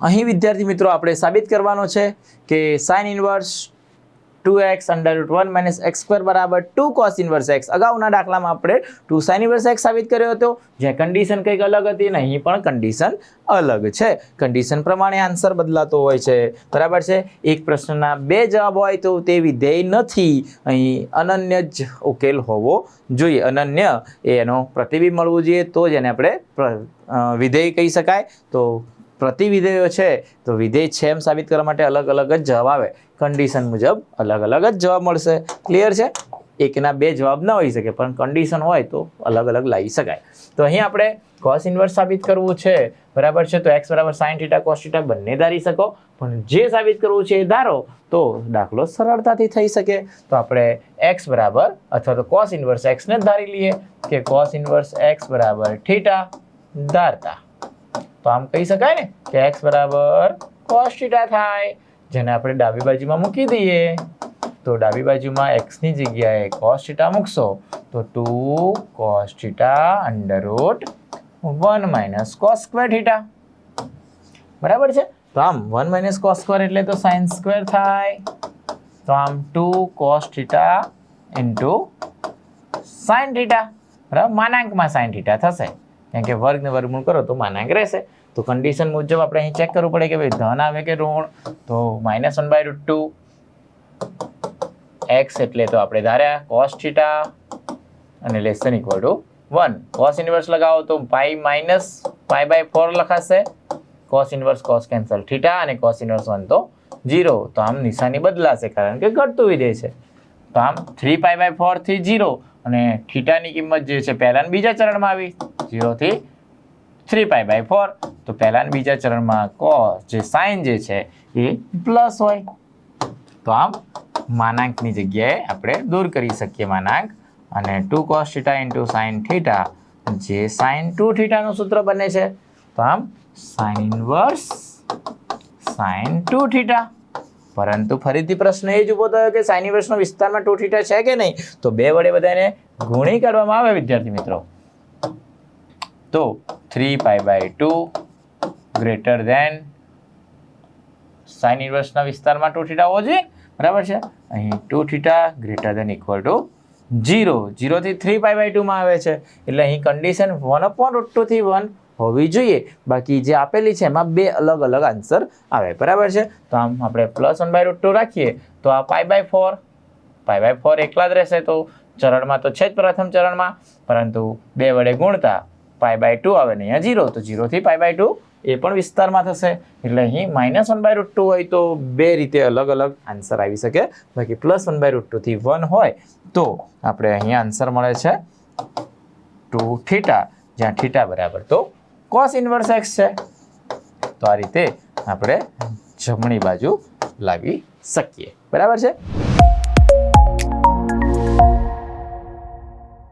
અહીં વિદ્યાર્થી મિત્રો આપણે સાબિત કરવાનો છે કે સાઇન ઇન્વર્સ 2x √1 - x² બરાબર 2 cos ઇન્વર્સ x. અગાઉના દાખલામાં આપણે 2 sin ઇન્વર્સ x સાબિત કર્યો હતો, જ્યાં કન્ડિશન કંઈક અલગ હતી અને અહીં પણ કન્ડિશન અલગ છે. કન્ડિશન પ્રમાણે આન્સર બદલાતો હોય છે, બરાબર છે. એક પ્રશ્નના બે જવાબ હોય તો તે વિધેય નથી, અહીં અનન્ય જ ઉકેલ હોવો જોઈએ. અનન્ય એનો પ્રતિબિંબ મળવું જોઈએ તો જ એને આપણે વિધેય કહી શકાય. તો પ્રતિવિધેયો છે તો વિધેય છે એમ સાબિત કરવા માટે અલગ અલગ જ જવાબ આવે, કન્ડિશન મુજબ અલગ અલગ જ જવાબ મળશે. ક્લિયર છે? એકના બે જવાબ ના હોઈ શકે, પણ કન્ડિશન હોય તો અલગ અલગ લાવી શકાય. તો અહીં આપણે cos ઇન્વર્સ સાબિત કરવું છે, બરાબર છે. તો x બરાબર sin θ cos θ બંને ધારી શકો, પણ જે સાબિત કરવું છે એ ધારો તો દાખલો સરળતાથી થઈ શકે. તો આપણે x બરાબર અથવા તો cos ઇન્વર્સ x ને ધારી લઈએ કે cos ઇન્વર્સ x બરાબર θ ધારતા. તો આમ કહી શકાય ને કે x બરાબર cos θ થાય, જેને આપણે ડાબી બાજુમાં મૂકી દઈએ. તો ડાબી બાજુમાં x ની જગ્યાએ cos θ મૂકશો તો 2 cos θ √1 - cos² θ, બરાબર છે. તો આમ 1 - cos² એટલે તો sin² થાય. તો આમ 2 cos θ sin θ, બરાબર, માનાંકમાં sin θ થશે, કેમ કે વર્ગને વર્ગમૂળ કરો તો માનાંક રહેશે. તો કન્ડિશન મુજબ આપણે અહીં ચેક કરવું પડે કે ભાઈ ધન આવે કે ઋણ. તો -1/√2 x એટલે તો આપણે ધાર્યા cos θ અને <=1. cos ઇન્વર્સ લગાવો તો પાઈ -π/4 લખાશે. cos ઇન્વર્સ cos કેન્સલ θ અને cos ઇન્વર્સ 1 તો 0. તો આમ નિશાની બદલાશે કારણ કે ઘટતું વિધેય છે. તો આમ 3π/4 થી 0 અને θની કિંમત જે છે પહેલા અને બીજા ચરણમાં આવી 0 થી 3π/4. તો પહેલા અને બીજા ચરણમાં cos જે sin જે છે એ પ્લસ હોય. તો આમ માનાંકની જગ્યાએ આપણે દૂર કરી શકીએ માનાંક, અને 2 cos θ × sin θ જે sin 2θ નું સૂત્ર બને છે. તો આમ sin ઇન્વર્સ sin 2θ. પરંતુ ફરીથી પ્રશ્ન એ જ ઊભો થયો કે sin ઇન્વર્સનો વિસ્તારમાં 2θ છે કે નહીં. તો બે વડે બધાને ગુણી કાઢવામાં આવે વિદ્યાર્થી મિત્રો. તો 3π/2 ગ્રેટર ધેન sin ઇન્વર્સના વિસ્તારમાં 2θ હોવો જોઈએ, બરાબર છે. અહીં 2θ ગ્રેટર ધેન ઇક્વલ ટુ 0. 0 થી 3π/2 માં આવે છે, એટલે અહીં કન્ડિશન 1/√2 થી 1 હોવી જોઈએ. બાકી જે આપેલી છે એમાં બે અલગ અલગ આન્સર આવે, બરાબર છે. તો આમ આપણે +1/√2 રાખીએ તો આ π/4 એકલા જ રહેશે. તો ચરણમાં તો છે જ પ્રથમ ચરણમાં, પરંતુ બે વડે ગુણતા π/2 આવે ને અહીંયા 0. તો 0 થી π/2 એ પણ વિસ્તારમાં થશે, એટલે અહીં -1/√2 હોય તો બે રીતે અલગ અલગ આન્સર આવી શકે. બાકી +1/√2 થી 1 હોય તો આપણે અહીંયા આન્સર મળે છે 2θ, જ્યાં θ બરાબર તો cos ઇન્વર્સ x છે. તો આ રીતે આપણે જમણી બાજુ લાવી શકીએ, બરાબર છે.